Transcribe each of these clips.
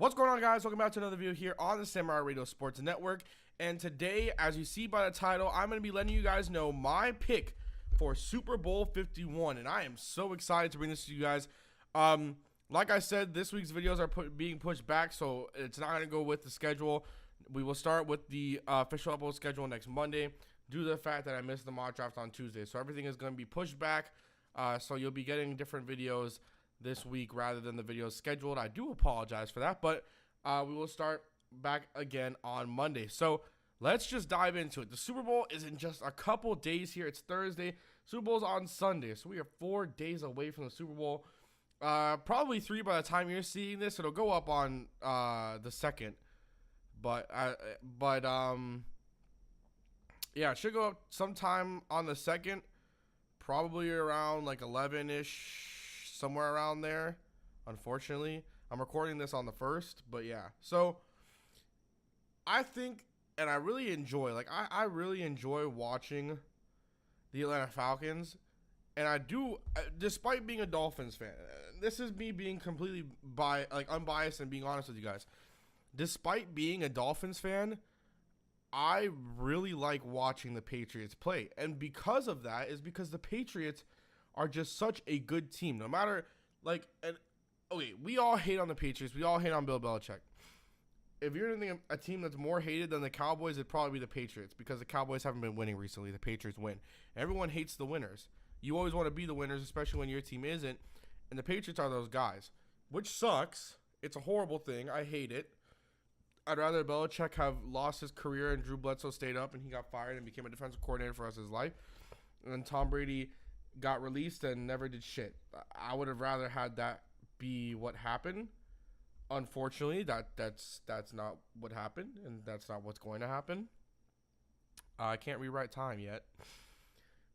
What's going on, guys? Welcome back to another video here on the Samurai Radio Sports Network. And today, as you see by the title, I'm going to be letting you guys know my pick for Super Bowl 51. And I am so excited to bring this to you guys. Like I said, this week's videos are being pushed back, so it's not going to go with the schedule. We will start with the official upload schedule next Monday due to the fact that I missed the mock draft on Tuesday. So everything is going to be pushed back. So you'll be getting different videos this week rather than the videos scheduled. I do apologize for that, but we will start back again on Monday. So let's just dive into it. The Super Bowl is in just a couple days here. It's Thursday. Super Bowl's on Sunday, so we are 4 days away from the Super Bowl. Probably 3 by the time you're seeing this. It'll go up on the 2nd, but yeah, it should go up sometime on the 2nd, probably around like 11ish. Somewhere around there. Unfortunately, I'm recording this on the 1st, but yeah. So I think, and I really enjoy, I really enjoy watching the Atlanta Falcons, and I do, despite being a Dolphins fan. This is me being completely unbiased and being honest with you guys. Despite being a Dolphins fan, I really like watching the Patriots play, and because of that is because the Patriots are just such a good team. No matter, we all hate on the Patriots. We all hate on Bill Belichick. If you're thinking a team that's more hated than the Cowboys, it'd probably be the Patriots, because the Cowboys haven't been winning recently. The Patriots win. Everyone hates the winners. You always want to be the winners, especially when your team isn't, and the Patriots are those guys, which sucks. It's a horrible thing. I hate it. I'd rather Belichick have lost his career and Drew Bledsoe stayed up and he got fired and became a defensive coordinator for the rest of his life, and Tom Brady got released and never did shit. I would have rather had that be what happened. Unfortunately, that's not what happened, and that's not what's going to happen. I can't rewrite time yet.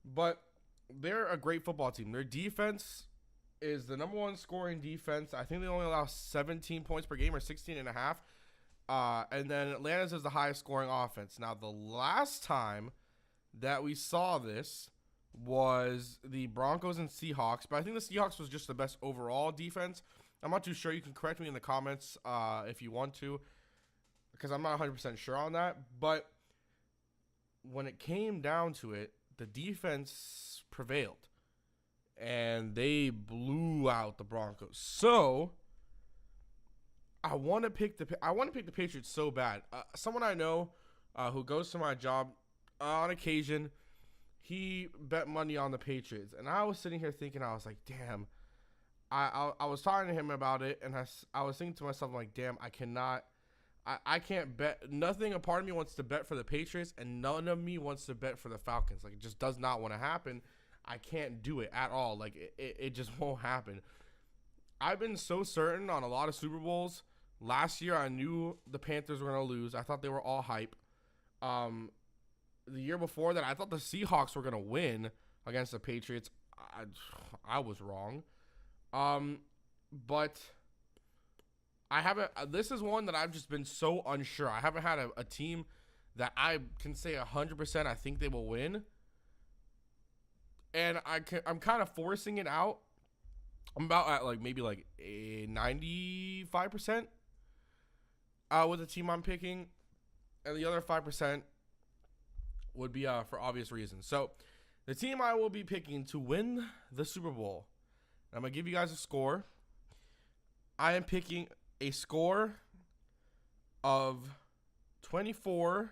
But they're a great football team. Their defense is the number 1 scoring defense. I think they only allow 17 points per game, or 16.5. And then Atlanta's is the highest scoring offense. Now, the last time that we saw this was the Broncos and Seahawks, but I think the Seahawks was just the best overall defense. I'm not too sure. You can correct me in the comments if you want to, because I'm not 100% sure on that. But when it came down to it, the defense prevailed, and they blew out the Broncos. So I want to pick the Patriots so bad. Someone I know who goes to my job on occasion, he bet money on the Patriots, and I was sitting here thinking, I was like, damn. I was talking to him about it, and I was thinking to myself, like, damn, I can't bet. Nothing, a part of me wants to bet for the Patriots, and none of me wants to bet for the Falcons. Like, it just does not want to happen. I can't do it at all. Like, it just won't happen. I've been so certain on a lot of Super Bowls. Last year, I knew the Panthers were going to lose. I thought they were all hype. The year before that, I thought the Seahawks were going to win against the Patriots. I was wrong. But I haven't, this is one that I've just been so unsure. I haven't had a team that I can say 100% I think they will win. And I'm kind of forcing it out. I'm about at maybe a 95% with the team I'm picking. And the other 5% would be for obvious reasons. So the team I will be picking to win the Super Bowl, I'm going to give you guys a score. I am picking a score of 24-17.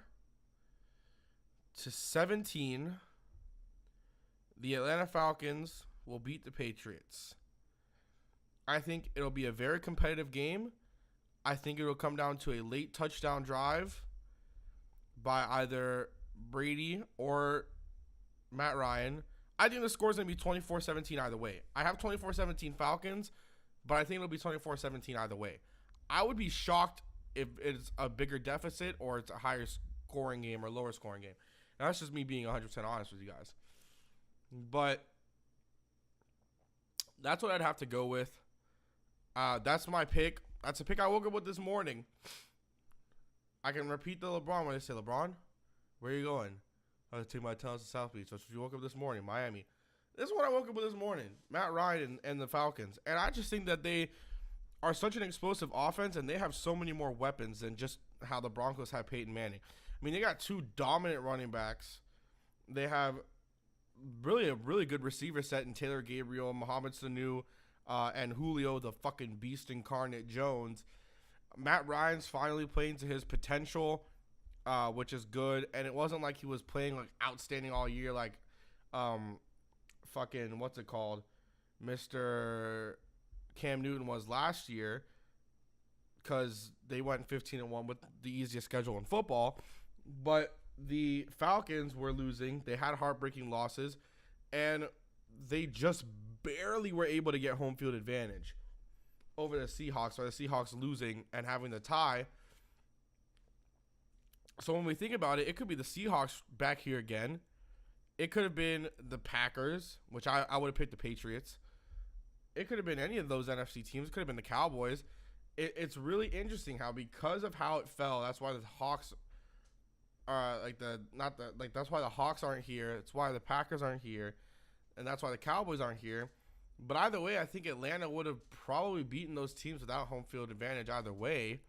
The Atlanta Falcons will beat the Patriots. I think it'll be a very competitive game. I think it will come down to a late touchdown drive by either Brady or Matt Ryan. I think the score is going to be 24-17 either way. I have 24-17 Falcons, but I think it'll be 24-17 either way. I would be shocked if it's a bigger deficit or it's a higher scoring game or lower scoring game. Now, that's just me being 100% honest with you guys. But that's what I'd have to go with. That's my pick. That's a pick I woke up with this morning. I can repeat the LeBron when they say, LeBron, where are you going? I was taking my talents to South Beach. That's what you woke up this morning, Miami. This is what I woke up with this morning. Matt Ryan and the Falcons. And I just think that they are such an explosive offense, and they have so many more weapons than just how the Broncos have Peyton Manning. I mean, they got two dominant running backs. They have really a really good receiver set in Taylor Gabriel, Mohamed Sanu, and Julio, the fucking beast incarnate Jones. Matt Ryan's finally playing to his potential, which is good. And it wasn't like he was playing like outstanding all year, like fucking what's it called, Mr. Cam Newton was last year, because they went 15-1 with the easiest schedule in football. But the Falcons were losing. They had heartbreaking losses, and they just barely were able to get home field advantage over the Seahawks, or the Seahawks losing and having the tie. So when we think about it, it could be the Seahawks back here again. It could have been the Packers, which I would have picked the Patriots. It could have been any of those NFC teams. It could have been the Cowboys. It's really interesting how, because of how it fell, that's why the Hawks are that's why the Hawks aren't here. It's why the Packers aren't here, and that's why the Cowboys aren't here. But either way, I think Atlanta would have probably beaten those teams without home field advantage either way.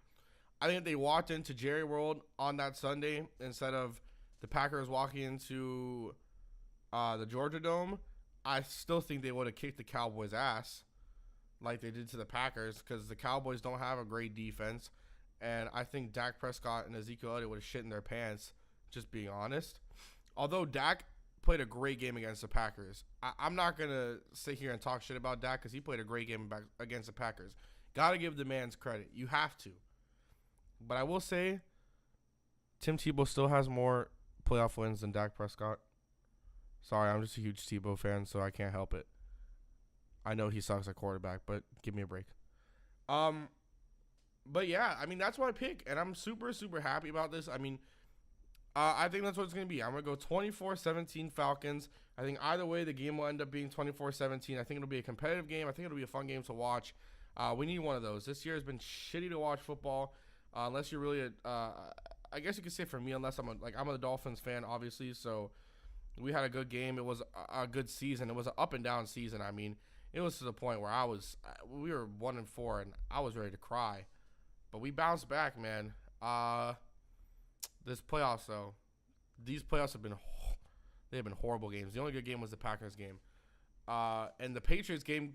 I think if they walked into Jerry World on that Sunday instead of the Packers walking into the Georgia Dome, I still think they would have kicked the Cowboys' ass like they did to the Packers, because the Cowboys don't have a great defense. And I think Dak Prescott and Ezekiel Elliott would have shit in their pants, just being honest. Although Dak played a great game against the Packers. I'm not going to sit here and talk shit about Dak, because he played a great game against the Packers. Got to give the man's credit. You have to. But I will say, Tim Tebow still has more playoff wins than Dak Prescott. Sorry, I'm just a huge Tebow fan, so I can't help it. I know he sucks at quarterback, but give me a break. But yeah, I mean, that's my pick, and I'm super, super happy about this. I mean, I think that's what it's going to be. I'm going to go 24-17 Falcons. I think either way, the game will end up being 24-17. I think it'll be a competitive game. I think it'll be a fun game to watch. We need one of those. This year has been shitty to watch football, unless you're really I guess you could say for me, unless I'm a Dolphins fan, obviously. So we had a good game. It was a good season. It was an up and down season. I mean, it was to the point where we were 1-4, and I was ready to cry. But we bounced back, man. This playoffs, though, these playoffs have been horrible games. The only good game was the Packers game, and the Patriots game.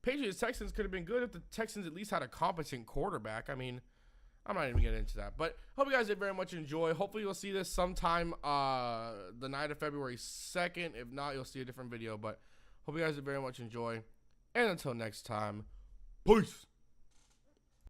Patriots-Texans could have been good if the Texans at least had a competent quarterback. I mean, I'm not even getting into that. But hope you guys did very much enjoy. Hopefully you'll see this sometime the night of February 2nd. If not, you'll see a different video. But hope you guys did very much enjoy. And until next time, peace.